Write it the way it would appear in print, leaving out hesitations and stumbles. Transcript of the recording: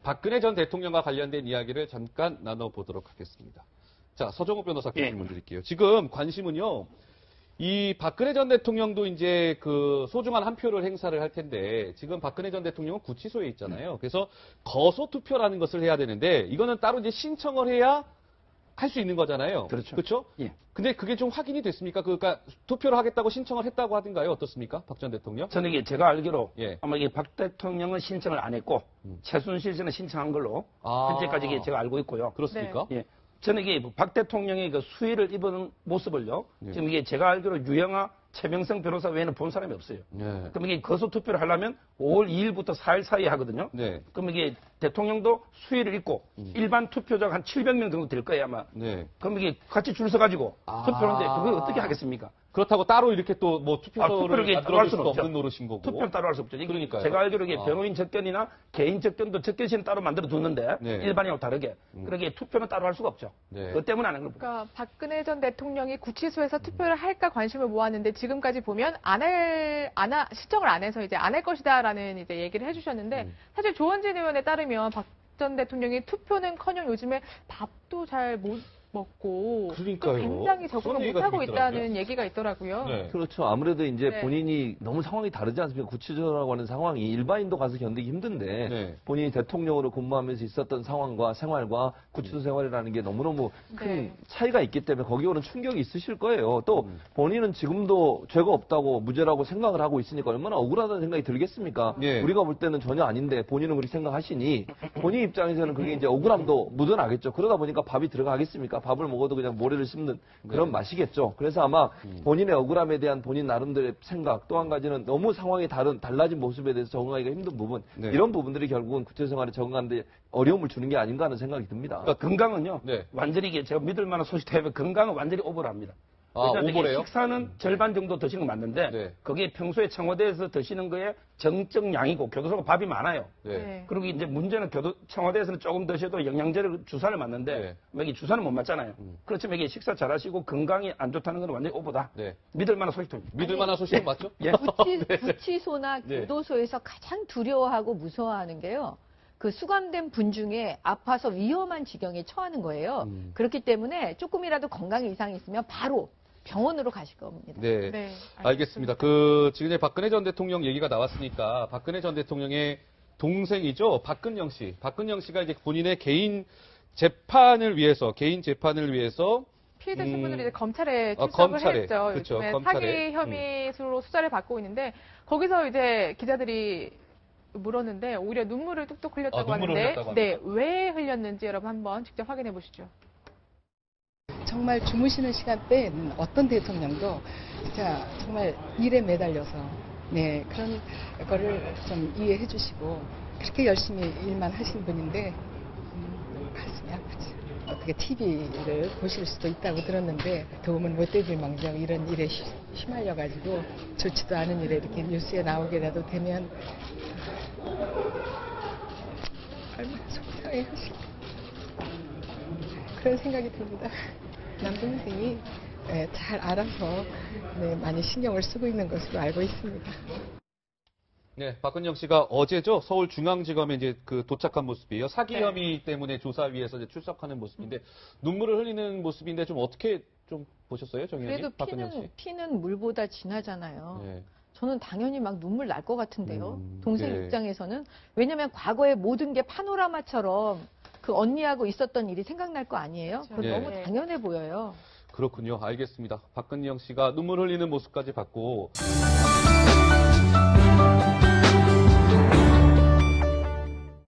박근혜 전 대통령과 관련된 이야기를 잠깐 나눠보도록 하겠습니다. 자, 서정욱 변호사께 질문 드릴게요. 지금 관심은요, 이 박근혜 전 대통령도 이제 그 소중한 한 표를 행사를 할 텐데, 지금 박근혜 전 대통령은 구치소에 있잖아요. 그래서 거소 투표라는 것을 해야 되는데, 이거는 따로 이제 신청을 해야 할 수 있는 거잖아요. 그렇죠. 그렇죠? 예. 근데 그게 좀 확인이 됐습니까? 그러니까 투표를 하겠다고 신청을 했다고 하던가요? 어떻습니까? 박 전 대통령? 저는 이게 제가 알기로 예. 아마 이게 박 대통령은 신청을 안 했고 최순실 씨는 신청한 걸로 현재까지 이게 제가 알고 있고요. 그렇습니까? 예. 저는 이게 박 대통령의 그 수의를 입은 모습을요. 예. 지금 이게 제가 알기로 유영아, 최명성 변호사 외에는 본 사람이 없어요. 네. 그럼 이게 거소 투표를 하려면 5월 2일부터 4일 사이에 하거든요. 네. 그럼 이게 대통령도 수의를 입고 일반 투표자가 한 700명 정도 될 거예요, 아마. 네. 그럼 이게 같이 줄 서가지고 투표하는데 그걸 어떻게 하겠습니까? 그렇다고 따로 이렇게 또 뭐 투표소를 따로 할 만들어줄 수는 수 없죠. 없는 노릇인 거고. 투표는 따로 할 수 없죠. 그러니까요. 제가 알기로 이게 변호인 접견이나 개인 접견도 접견실은 따로 만들어 두는데 네. 일반인하고 다르게. 그러게 투표는 따로 할 수가 없죠. 네. 그것 때문에 안 하는 겁니다. 그러니까 박근혜 전 대통령이 구치소에서 투표를 할까 관심을 모았는데 지금까지 보면 신청을 안 해서 이제 안 할 것이다라는 이제 얘기를 해주셨는데 사실 조원진 의원에 따르면 박 전 대통령이 투표는커녕 요즘에 밥도 잘 못 먹고 그러니까요. 굉장히 적응을 그런 얘기가 못하고 좀 있더라고요. 있다는 얘기가 있더라고요. 네. 그렇죠. 아무래도 이제 네. 본인이 너무 상황이 다르지 않습니까? 구치소라고 하는 상황이 일반인도 가서 견디기 힘든데 네. 본인이 대통령으로 근무하면서 있었던 상황과 생활과 구치소 생활이라는 게 너무너무 큰 네. 차이가 있기 때문에 거기에 오는 충격이 있으실 거예요. 또 본인은 지금도 죄가 없다고 무죄라고 생각을 하고 있으니까 얼마나 억울하다는 생각이 들겠습니까? 네. 우리가 볼 때는 전혀 아닌데 본인은 그렇게 생각하시니 본인 입장에서는 그게 이제 억울함도 묻어나겠죠. 그러다 보니까 밥이 들어가겠습니까? 밥을 먹어도 그냥 모래를 씹는 그런 맛이겠죠. 그래서 아마 본인의 억울함에 대한 본인 나름대로의 생각, 또 한 가지는 너무 상황이 달라진 모습에 대해서 적응하기가 힘든 부분, 네. 이런 부분들이 결국은 구체 생활에 적응하는데 어려움을 주는 게 아닌가 하는 생각이 듭니다. 그러니까 건강은요. 네. 완전히 이게 제가 믿을 만한 소식 때문에 건강은 완전히 오버를 합니다. 그러니까 이게 오버래요? 식사는 절반 정도 드시는 건 맞는데 네. 그게 평소에 청와대에서 드시는 거에 정적량이고 교도소가 밥이 많아요. 네. 네. 그리고 이제 문제는 청와대에서는 조금 드셔도 영양제를 주사를 맞는데 네. 여기 주사는 못 맞잖아요. 그렇지만 이게 식사 잘하시고 건강이 안 좋다는 건 완전히 오보다. 네. 믿을 만한 소식입니다. 믿을 만한 소식은 맞죠? 예. 구치소나 네. 교도소에서 가장 두려워하고 무서워하는 게요. 그 수감된 분 중에 아파서 위험한 지경에 처하는 거예요. 그렇기 때문에 조금이라도 건강에 이상이 있으면 바로 병원으로 가실 겁니다. 네. 네, 알겠습니다. 그, 지금 이제 박근혜 전 대통령 얘기가 나왔으니까, 박근혜 전 대통령의 동생이죠. 박근영 씨. 박근영 씨가 이제 본인의 개인 재판을 위해서 피해자 신분으로 이제 검찰에 출석을 검찰에, 했죠. 그렇죠. 요즘에 검찰에. 사기 혐의로 수사를 받고 있는데 거기서 이제 기자들이 물었는데 오히려 눈물을 뚝뚝 흘렸다고 눈물을 하는데 흘렸다고 네, 왜 흘렸는지 여러분 한번 직접 확인해 보시죠. 정말 주무시는 시간대에는 어떤 대통령도 진짜 정말 일에 매달려서 네 그런 거를 좀 이해해 주시고 그렇게 열심히 일만 하신 분인데 가슴이 아프지. 어떻게 TV를 보실 수도 있다고 들었는데 도움은 못 되질 망정 이런 일에 휘말려가지고 좋지도 않은 일에 이렇게 뉴스에 나오게라도 되면 얼마나 속상해 하실까 그런 생각이 듭니다. 남동생이 잘 알아서 많이 신경을 쓰고 있는 것으로 알고 있습니다. 네, 박근영 씨가 어제죠. 서울중앙지검에 이제 그 도착한 모습이에요. 사기 네. 혐의 때문에 조사위에서 이제 출석하는 모습인데 눈물을 흘리는 모습인데 좀 어떻게 좀 보셨어요, 정 의원님? 그래도 박근영 씨. 피는 물보다 진하잖아요. 네. 저는 당연히 막 눈물 날 것 같은데요. 동생 네. 입장에서는. 왜냐하면 과거에 모든 게 파노라마처럼 그 언니하고 있었던 일이 생각날 거 아니에요? 그거 네. 너무 당연해 보여요. 그렇군요. 알겠습니다. 박근영 씨가 눈물 흘리는 모습까지 봤고.